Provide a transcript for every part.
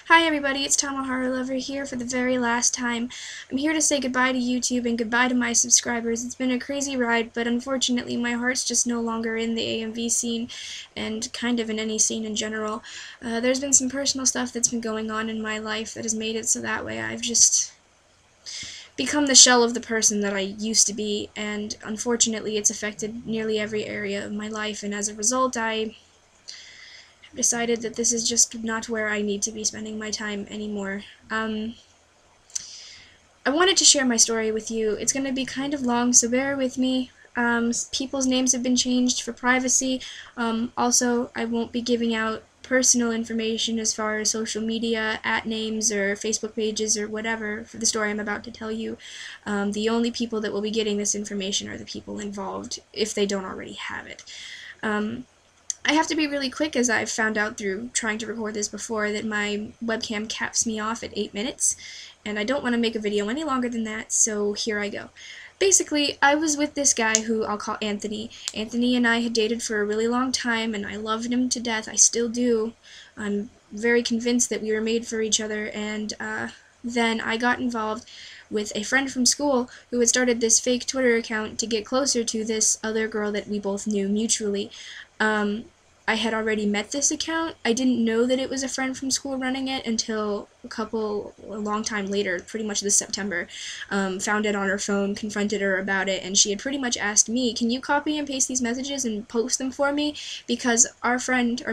Hi everybody, it's Tama Horror Lover here for the very last time. I'm here to say goodbye to YouTube and goodbye to my subscribers. It's been a crazy ride, but unfortunately my heart's just no longer in the AMV scene, and kind of in any scene in general. There's been some personal stuff that's been going on in my life that has made it so that way I've just become the shell of the person that I used to be, and unfortunately it's affected nearly every area of my life, and as a result I decided that this is just not where I need to be spending my time anymore. I wanted to share my story with you. It's going to be kind of long, so bear with me. People's names have been changed for privacy. Also, I won't be giving out personal information as far as social media, @names, or Facebook pages, or whatever for the story I'm about to tell you. The only people that will be getting this information are the people involved, if they don't already have it. I have to be really quick, as I've found out through trying to record this before that my webcam caps me off at 8 minutes, and I don't want to make a video any longer than that, so here I go. Basically, I was with this guy who I'll call Anthony. Anthony and I had dated for a really long time, and I loved him to death. I still do. I'm very convinced that we were made for each other, and then I got involved with a friend from school who had started this fake Twitter account to get closer to this other girl that we both knew mutually. I had already met this account. I didn't know that it was a friend from school running it until a long time later, pretty much this September. Found it on her phone, confronted her about it, and she had pretty much asked me, can you copy and paste these messages and post them for me? Because our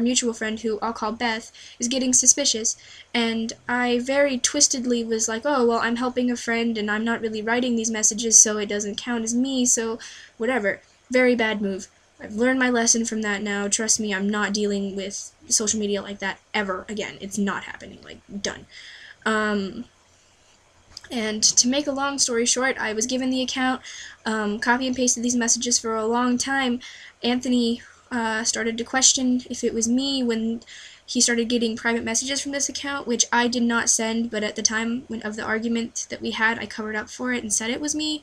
mutual friend, who I'll call Beth, is getting suspicious. And I very twistedly was like, oh, well, I'm helping a friend and I'm not really writing these messages, so it doesn't count as me, so whatever. Very bad move. I've learned my lesson from that now. Trust me, I'm not dealing with social media like that ever again. It's not happening. Like, done. And to make a long story short, I was given the account, copy and pasted these messages for a long time. Anthony started to question if it was me when he started getting private messages from this account, which I did not send, but at the time of the argument that we had, I covered up for it and said it was me.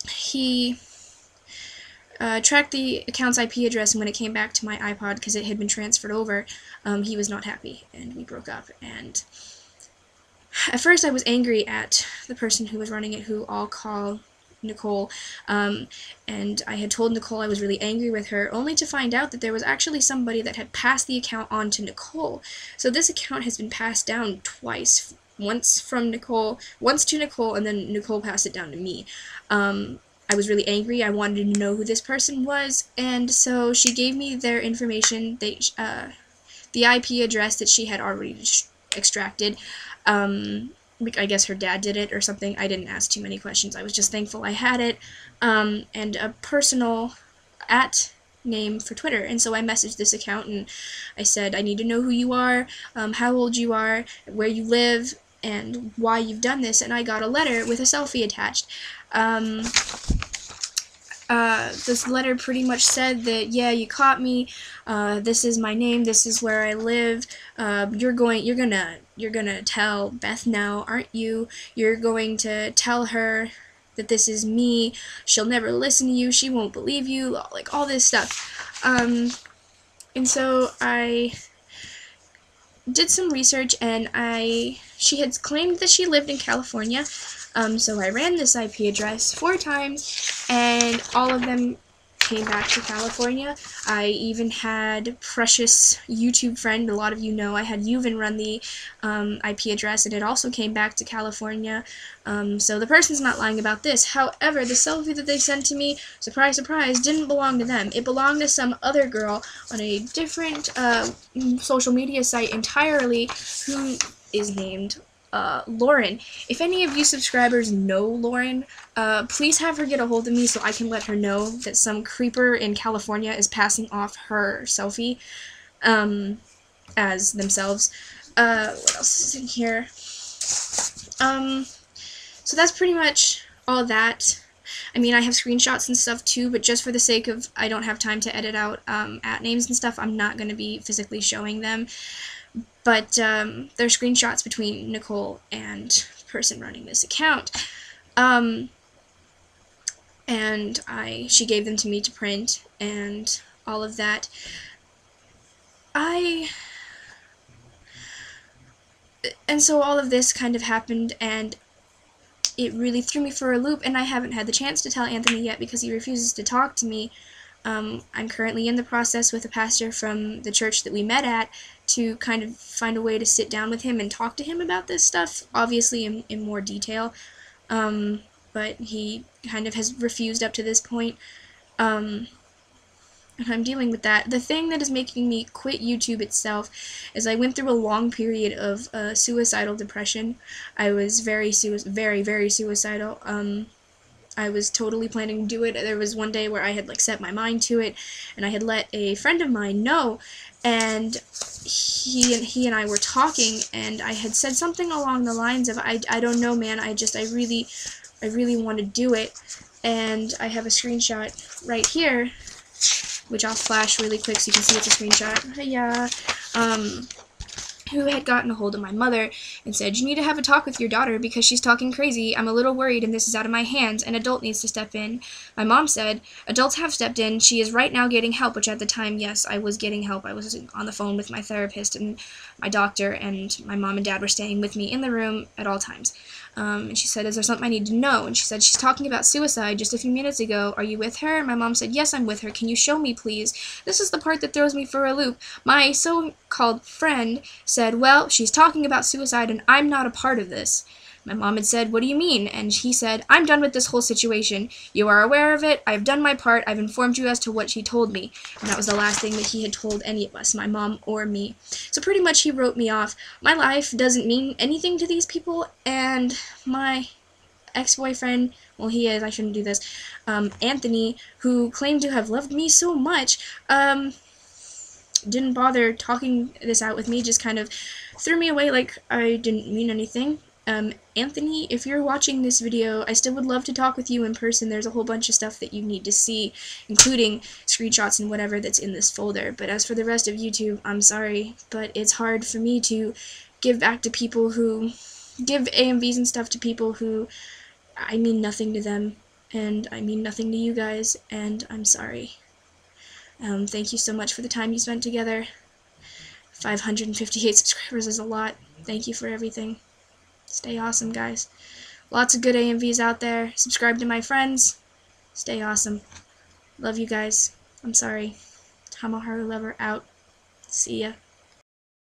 He tracked the account's IP address, and when it came back to my iPod, because it had been transferred over, he was not happy, and we broke up. And at first I was angry at the person who was running it, who I'll call Nicole, and I had told Nicole I was really angry with her, only to find out that there was actually somebody that had passed the account on to Nicole. So this account has been passed down twice. Once to Nicole, and then Nicole passed it down to me. I was really angry. I wanted to know who this person was, and so she gave me their information, the IP address that she had already extracted. I guess her dad did it or something. I didn't ask too many questions. I was just thankful I had it, and a personal @name for Twitter. And so I messaged this account and I said, I need to know who you are, how old you are, where you live, and why you've done this. And I got a letter with a selfie attached. This letter pretty much said that, yeah, you caught me, this is my name, this is where I live, you're gonna tell Beth now, aren't you? You're going to tell her that this is me, she'll never listen to you, she won't believe you, like, all this stuff. And so I did some research, and she had claimed that she lived in California. So I ran this IP address 4 times, and all of them came back to California. I even had precious YouTube friend, a lot of you know, I had Yuvin run the IP address, and it also came back to California. So the person's not lying about this. However, the selfie that they sent to me, surprise, surprise, didn't belong to them. It belonged to some other girl on a different social media site entirely, who is named Lauren. If any of you subscribers know Lauren, please have her get a hold of me so I can let her know that some creeper in California is passing off her selfie as themselves. What else is in here? So that's pretty much all that. I mean, I have screenshots and stuff too, but just for the sake of I don't have time to edit out @names and stuff, I'm not going to be physically showing them. But they're screenshots between Nicole and the person running this account. And she gave them to me to print and all of that. And so all of this kind of happened, and it really threw me for a loop, and I haven't had the chance to tell Anthony yet because he refuses to talk to me. I'm currently in the process with a pastor from the church that we met at to kind of find a way to sit down with him and talk to him about this stuff, obviously in more detail, but he kind of has refused up to this point. I'm dealing with that. The thing that is making me quit YouTube itself is I went through a long period of suicidal depression. I was very, very suicidal. I was totally planning to do it. There was one day where I had like set my mind to it, and I had let a friend of mine know, and he and I were talking, and I had said something along the lines of, I don't know, man, I really want to do it. And I have a screenshot right here, which I'll flash really quick so you can see it's a screenshot. Yeah. Who had gotten a hold of my mother and said, "You need to have a talk with your daughter because she's talking crazy. I'm a little worried and this is out of my hands. An adult needs to step in." My mom said, "Adults have stepped in. She is right now getting help," which at the time, yes, I was getting help. I was on the phone with my therapist and my doctor, and my mom and dad were staying with me in the room at all times. And she said, "Is there something I need to know?" And she said, "She's talking about suicide just a few minutes ago. Are you with her?" And my mom said, "Yes, I'm with her. Can you show me, please?" This is the part that throws me for a loop. My so-called friend said, "Well, she's talking about suicide and I'm not a part of this." My mom had said, "What do you mean?" And he said, "I'm done with this whole situation. You are aware of it. I've done my part. I've informed you as to what she told me." And that was the last thing that he had told any of us, my mom or me. So pretty much he wrote me off. My life doesn't mean anything to these people, and my ex-boyfriend, well, he is, I shouldn't do this, Anthony, who claimed to have loved me so much, didn't bother talking this out with me, just kind of threw me away like I didn't mean anything. Anthony, if you're watching this video, I still would love to talk with you in person. There's a whole bunch of stuff that you need to see, including screenshots and whatever that's in this folder. But as for the rest of YouTube, I'm sorry, but it's hard for me to give back to people who give AMVs and stuff to people who I mean nothing to them, and I mean nothing to you guys, and I'm sorry. Thank you so much for the time you spent together. 558 subscribers is a lot. Thank you for everything. Stay awesome, guys. Lots of good AMVs out there. Subscribe to my friends. Stay awesome. Love you guys. I'm sorry. Tama Lover out. See ya.